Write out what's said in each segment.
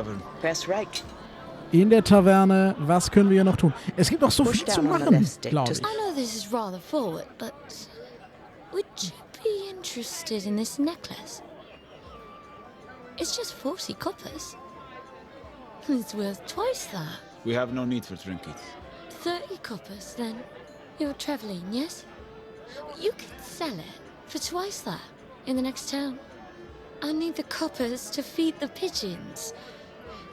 tavern. Press right. In der Taverne, was können wir hier noch tun? Es gibt noch so viel zu machen, glaube ich. I know this is rather forward, but would you be interested in this necklace? It's just 40 coppers. It's worth twice that. We have no need for trinkets. 30 coppers, then. You're traveling, yes? You could sell it for twice that in the next town. I need the coppers to feed the pigeons.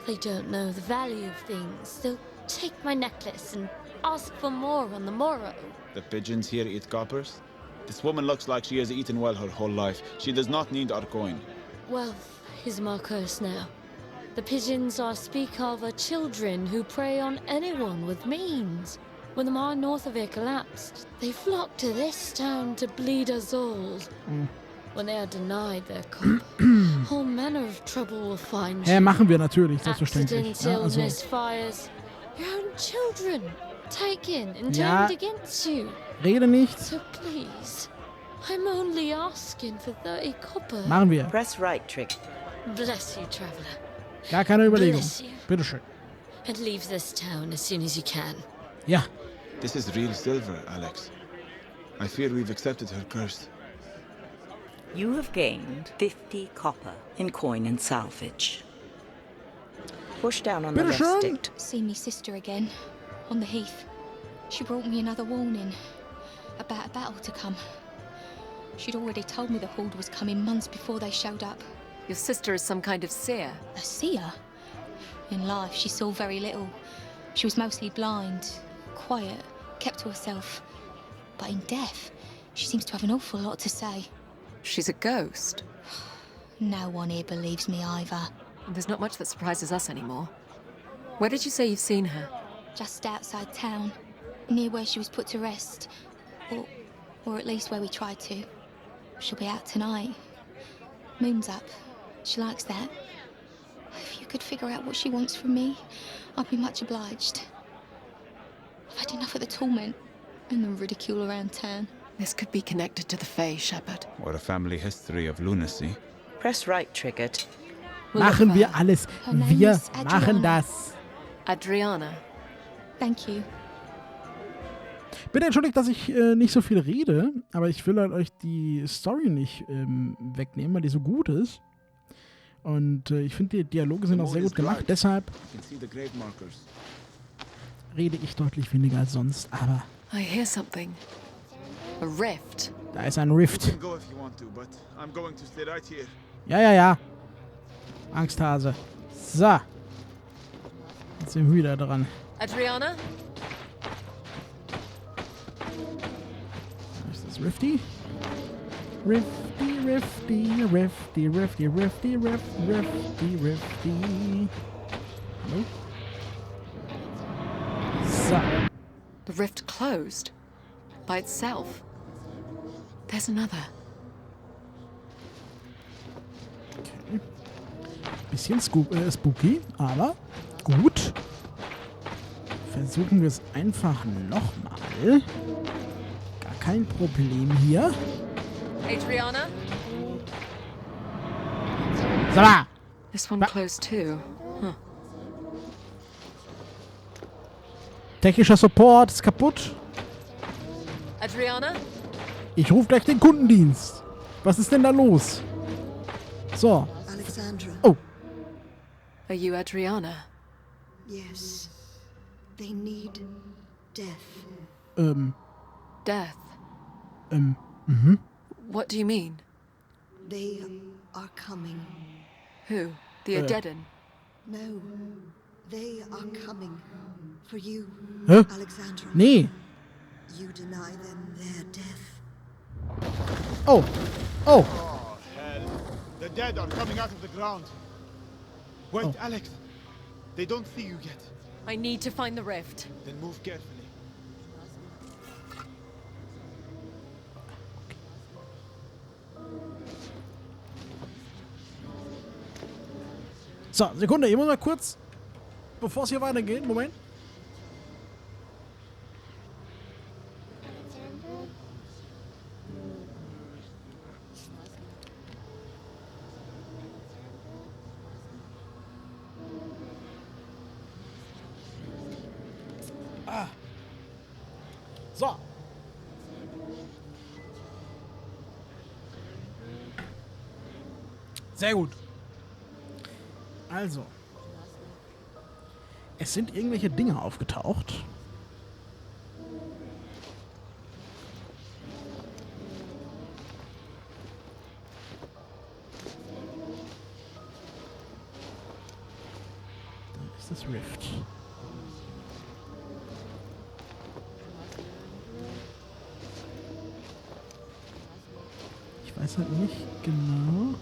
They don't know the value of things. They'll take my necklace and ask for more on the morrow. The pigeons here eat coppers? This woman looks like she has eaten well her whole life. She does not need our coin. Wealth is my curse now. The pigeons I speak of are children who prey on anyone with means. When the mine north of it collapsed, they flocked to this town to bleed us all. When they are denied their copper, all manner of trouble will find you. Machen wir natürlich, selbstverständlich. Accidents, illness, fires. Your own children taken and turned against you. Rede nicht. So please, I'm only asking for 30 copper. Machen wir. Press right, Trick. Bless you, traveler. Gar keine Überlegung. Bless you. Bitteschön. And leave this town as soon as you can. Ja. This is real silver, Alex. I fear we've accepted her curse. You have gained 50 copper in coin and salvage. Push down on the left stick. Seen me sister again, on the heath. She brought me another warning about a battle to come. She'd already told me the horde was coming months before they showed up. Your sister is some kind of seer. A seer? In life, she saw very little. She was mostly blind, quiet, kept to herself. But in death, she seems to have an awful lot to say. She's a ghost. No one here believes me either. There's not much that surprises us anymore. Where did you say you've seen her? Just outside town, near where she was put to rest. Or at least where we tried to. She'll be out tonight. Moon's up. She likes that. If you could figure out what she wants from me, I'd be much obliged. I've had enough of the torment and the ridicule around town. This could be connected to the Fae, Shepherd. Or a family history of lunacy. Press right, Triggered. Machen wir alles. Wir machen das. Adriana. Thank you. Bitte entschuldigt, dass ich nicht so viel rede, aber ich will halt euch die Story nicht wegnehmen, weil die so gut ist. Und ich finde, die Dialoge sind auch sehr gut gemacht. Deshalb rede ich deutlich weniger als sonst. Aber I hear something. A rift. Da ist ein Rift. You can go if you want to, but I'm going to stay right here. Ja. Angsthase. So. Jetzt sind wir wieder dran. Adriana? Ist das Rifty? Rifty. Hallo? So. The rift closed. By itself. There's another. Okay. Bisschen spooky, aber gut. Versuchen wir es einfach nochmal. Gar kein Problem hier. Adriana? Sag mal! This one closed too. Huh. Technischer Support ist kaputt. Adriana? Ich rufe gleich den Kundendienst. Was ist denn da los? So. Alexandra. Oh. Are you Adriana? Yes. They need death. Death? Mhm. What do you mean? They are coming. Who? The Jedem? No. They are coming. For you, Hä? Alexandra. Nee. You deny them their death. Oh. Oh, hell. The dead are coming out of the ground. Wait, Alex. They don't see you yet. I need to find the rift. Then move carefully. So, Sekunde, ich muss mal kurz, bevor es hier weitergeht, Moment. So. Sehr gut. Also. Es sind irgendwelche Dinge aufgetaucht. Da ist das Rift. Ich weiß halt nicht genau.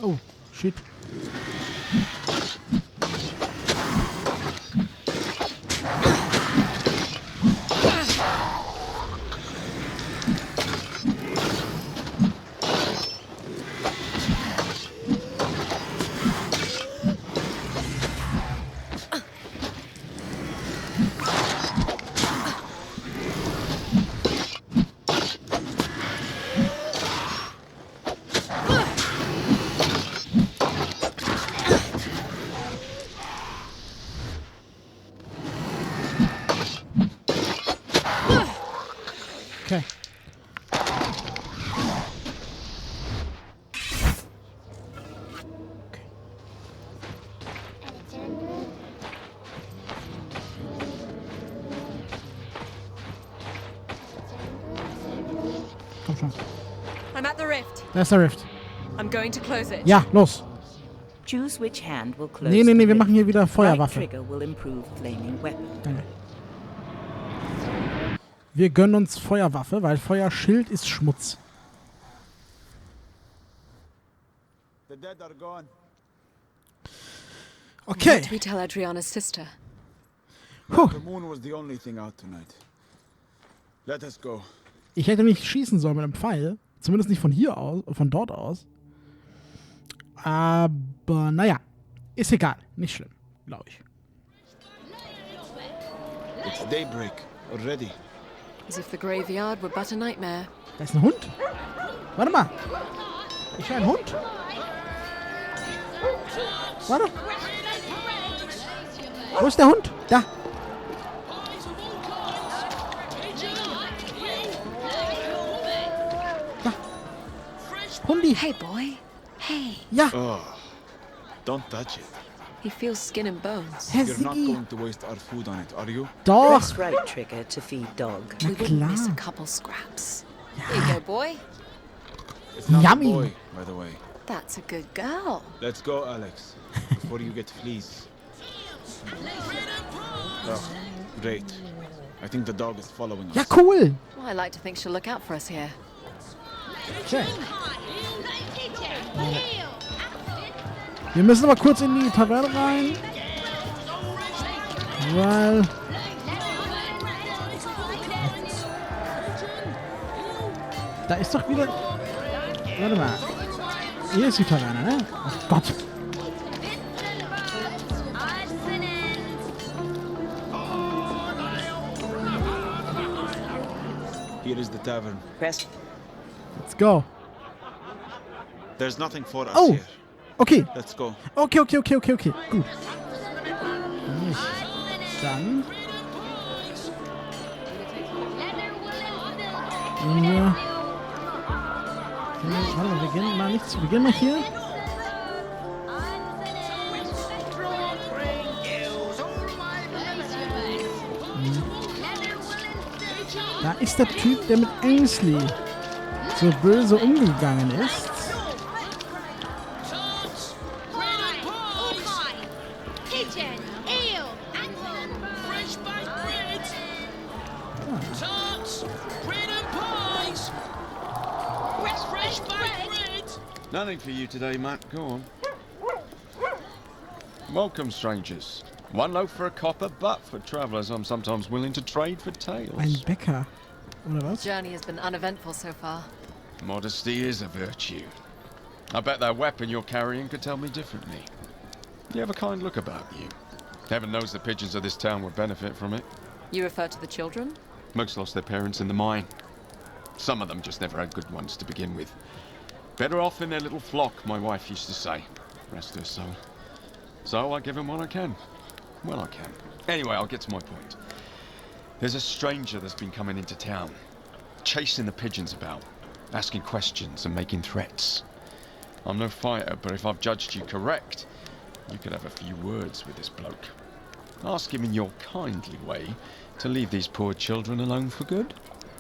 Oh, shit. Okay. Komm schon. I'm at the rift. Da ist der Rift. I'm going to close it. Ja, los. Choose which hand will close. Nee, the wir rift. machen hier wieder Right Feuerwaffe. trigger will improve flaming weapon. Danke. Wir gönnen uns Feuerwaffe, weil Feuerschild ist Schmutz. The dead are gone. Okay. What do we tell Adriana's sister? Puh. The moon was the only thing out tonight. Let us go. Ich hätte nicht schießen sollen mit einem Pfeil. Zumindest nicht von hier aus, von dort aus. Aber naja, ist egal. Nicht schlimm, glaube ich. It's daybreak already. As if the graveyard were but a nightmare. Da ist ein Hund. Warte mal. Ich höre einen Hund. Warte. Wo ist der Hund? Da. Da. Hundi. Hey, boy. Hey. Ja. Oh, don't touch it. He feels skin and bones. Herr You're not Siggi. going to waste our food on it, are you? Doch. Press right trigger to feed dog. Na We wouldn't miss a klar. couple scraps. Here you go, boy. It's not Yummy. a boy, by the way. That's a good girl. Let's go, Alex, before you get fleas. Oh, great. I think the dog is following us. Ja, cool. Well, I like to think she'll look out for us here. Okay. Wir müssen aber kurz in die Taverne rein. Weil... Da ist doch wieder... Warte mal. Hier ist die Taverne, ne? Oh Gott. Here is the tavern. Press Let's go. There's nothing for us Oh. here. Okay. Let's go. Okay. Gut. Nicht. Dann... Ja. Warte mal, wir gehen mal nicht zu Beginn mal hier. Da ist der Typ, der mit Ainsley so böse umgegangen ist. Nothing for you today, Matt. Go on. Welcome, strangers. One loaf for a copper, but for travellers I'm sometimes willing to trade for tails. Ein Bäcker. Oder was? Journey has been uneventful so far. Modesty is a virtue. I bet that weapon you're carrying could tell me differently. You have a kind look about you. Heaven knows the pigeons of this town would benefit from it. You refer to the children? Most lost their parents in the mine. Some of them just never had good ones to begin with. Better off in their little flock, my wife used to say. Rest her soul. So I give them what I can. Well, I can. Anyway, I'll get to my point. There's a stranger that's been coming into town, chasing the pigeons about, asking questions and making threats. I'm no fighter, but if I've judged you correct, you could have a few words with this bloke. Ask him in your kindly way to leave these poor children alone for good.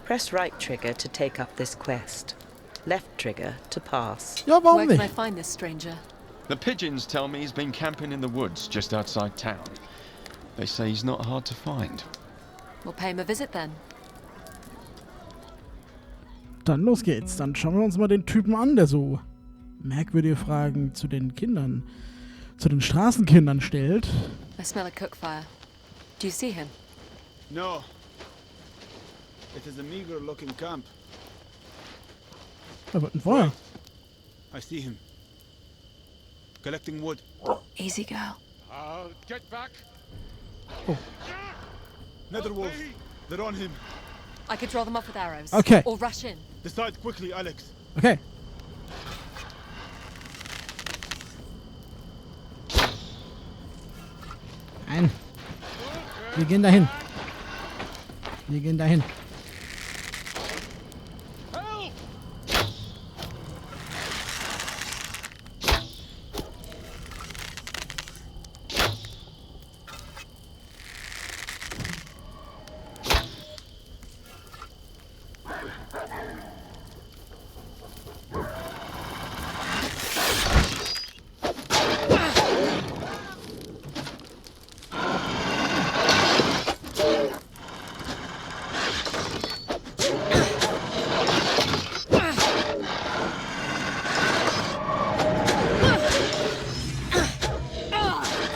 Press right trigger to take up this quest. Left trigger to pass. Ja, warum Where can I nicht? find this stranger? The pigeons tell me he's been camping in the woods just outside town. They say he's not hard to find. We'll pay him a visit then. Dann los geht's. Dann schauen wir uns mal den Typen an, der so merkwürdige Fragen zu den Kindern, zu den Straßenkindern stellt. I smell a cook fire. Do you see him? No. It is a meager-looking camp. Da wird ein Feuer. I see him. Collecting wood. Easy, girl. Get back. Oh. Netherwolf. They're on him. I could draw them off with arrows. Okay. Or rush in. Decide quickly, Alex. Okay. Nein. Wir gehen dahin. Wir gehen dahin.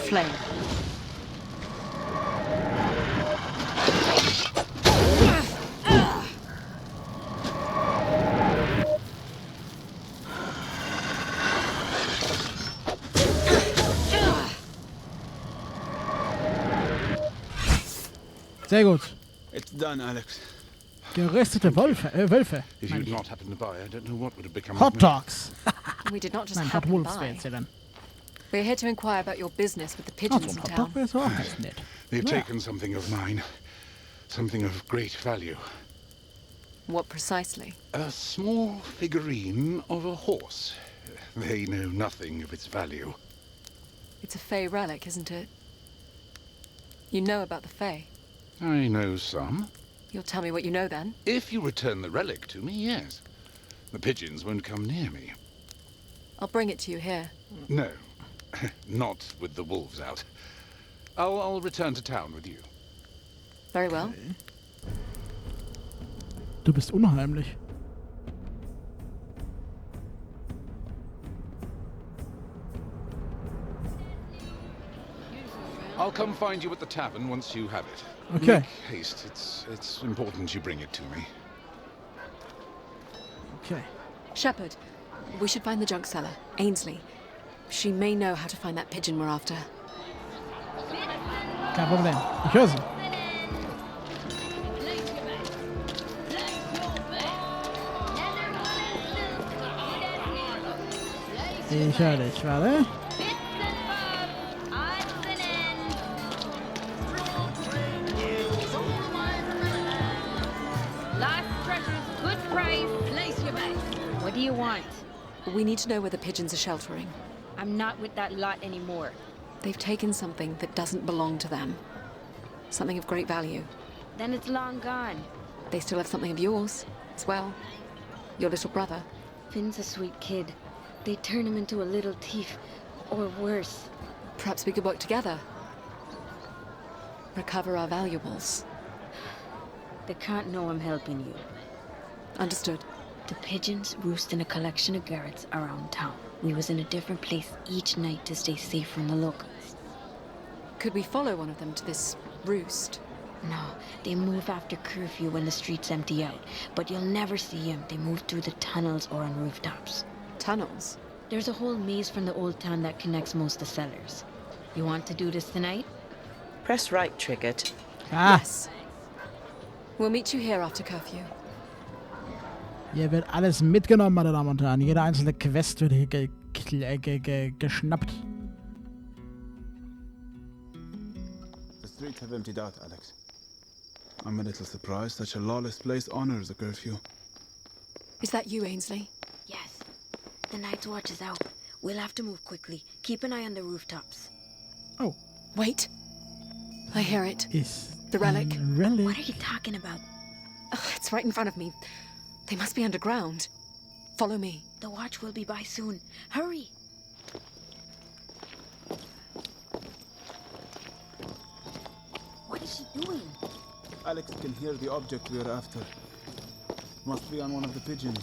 Flame. Sehr gut. It's done, Alex. Geröstete Wölfe. If Meine you'd ich. not happened to buy, I don't know what would have become Hot of me. Dogs. We did not just Nein, Hot happen Wolves wäre by. jetzt ja dann. We're here to inquire about your business with the Ah, pigeons so ein in Hotdog town. wäre so auch ganz nett. They've Yeah. taken something of mine. Something of great value. What precisely? A small figurine of a horse. They know nothing of its value. It's a Fey relic, isn't it? You know about the Fey. I know some. You'll tell me what you know then. If you return the relic to me, yes. The pigeons won't come near me. I'll bring it to you here. No, not with the wolves out. I'll return to town with you. Very well. Du bist unheimlich. I'll come find you at the tavern once you have it. Okay. Make haste. It's important you bring it to me. Okay. Shepherd, we should find the junk seller, Ainsley. She may know how to find that pigeon we're after. Kein Problem. Ich höre sie. Ich höre dich, warte. Last treasures, good price. Place your bets. What do you want? We need to know where the pigeons are sheltering. I'm not with that lot anymore. They've taken something that doesn't belong to them. Something of great value. Then it's long gone. They still have something of yours, as well. Your little brother. Finn's a sweet kid. They turn him into a little thief, or worse. Perhaps we could work together. Recover our valuables. They can't know I'm helping you. Understood. The pigeons roost in a collection of garrets around town. We was in a different place each night to stay safe from the locals. Could we follow one of them to this roost? No, they move after curfew when the streets empty out. But you'll never see them. They move through the tunnels or on rooftops. Tunnels? There's a whole maze from the old town that connects most of the cellars. You want to do this tonight? Press right triggered. Yes. We'll meet you here after curfew. Hier wird alles mitgenommen, meine Damen und Herren. Jede einzelne Quest wird hier geschnappt. The streets have emptied out, Alex. I'm a little surprised such a lawless place honors a curfew. Is that you, Ainsley? Yes. The night's watch is out. We'll have to move quickly. Keep an eye on the rooftops. Oh. Wait. I hear it. Is the relic. Relic? What are you talking about? Oh, it's right in front of me. They must be underground. Follow me. The watch will be by soon. Hurry! What is she doing? Alex can hear the object we're after. Must be on one of the pigeons.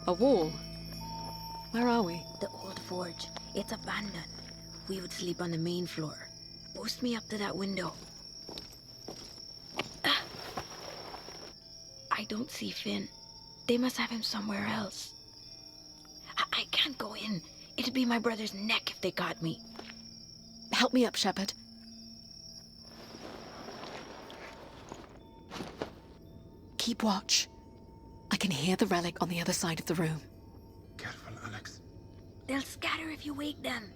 A wall? Where are we? The old forge. It's abandoned. We would sleep on the main floor. Boost me up to that window. I don't see Finn. They must have him somewhere else. I can't go in. It'd be my brother's neck if they got me. Help me up, Shepard. Keep watch. I can hear the relic on the other side of the room. Careful, Alex. They'll scatter if you wake them.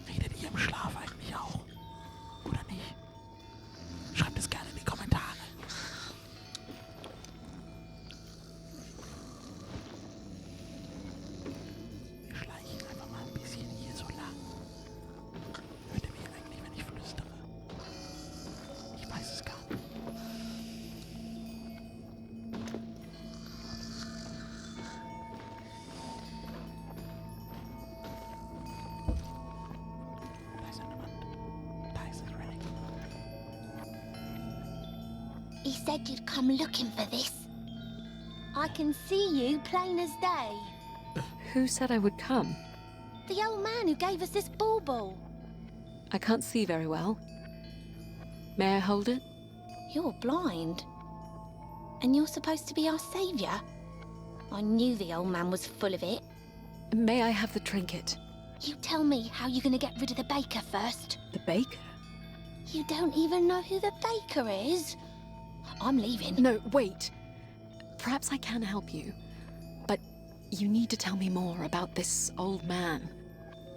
Redet ihr im Schlaf eigentlich auch? Oder nicht? Schreibt es gerne in die Kommentare. Wir schleichen einfach mal ein bisschen hier so lang. Hört ihr mich eigentlich, wenn ich flüstere? Ich weiß es gar nicht. He said you'd come looking for this. I can see you plain as day. Who said I would come? The old man who gave us this bauble. I can't see very well. May I hold it? You're blind. And you're supposed to be our saviour? I knew the old man was full of it. May I have the trinket? You tell me how you're going to get rid of the baker first. The baker? You don't even know who the baker is? I'm leaving. No, wait. Perhaps I can help you. But you need to tell me more about this old man.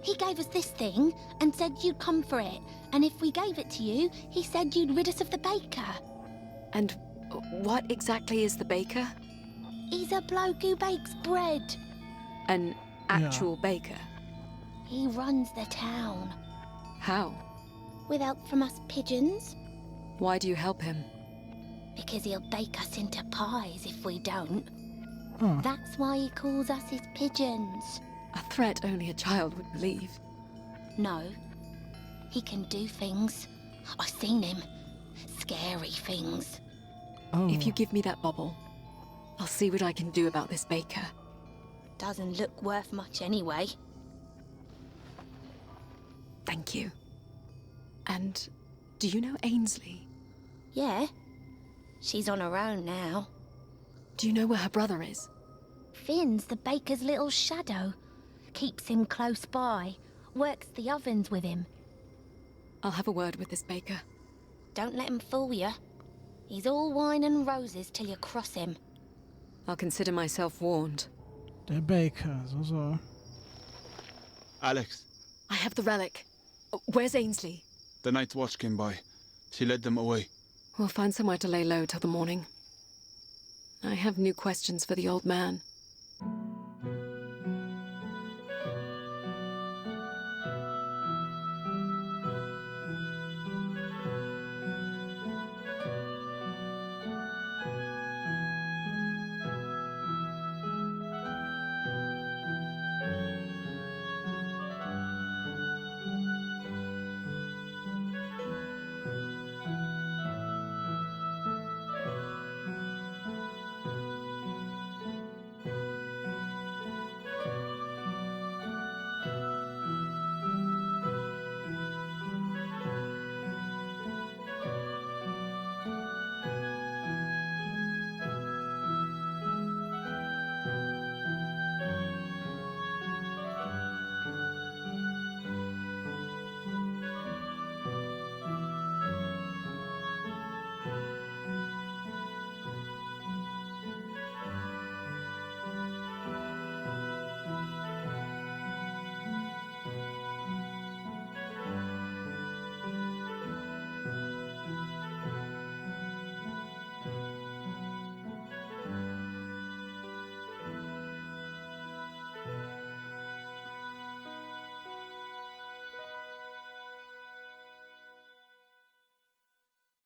He gave us this thing and said you'd come for it. And if we gave it to you, he said you'd rid us of the baker. And what exactly is the baker? He's a bloke who bakes bread. An actual baker? He runs the town. How? With help from us pigeons. Why do you help him? Because he'll bake us into pies if we don't. Oh. That's why he calls us his pigeons. A threat only a child would believe. No. He can do things. I've seen him. Scary things. Oh. If you give me that bauble, I'll see what I can do about this baker. Doesn't look worth much anyway. Thank you. And do you know Ainsley? Yeah. She's on her own now. Do you know where her brother is? Finn's the baker's little shadow. Keeps him close by. Works the ovens with him. I'll have a word with this baker. Don't let him fool you. He's all wine and roses till you cross him. I'll consider myself warned. Der Baker, so. Alex, I have the relic. Where's Ainsley? the night's watch came by. She led them away. We'll find somewhere to lay low till the morning. I have new questions for the old man.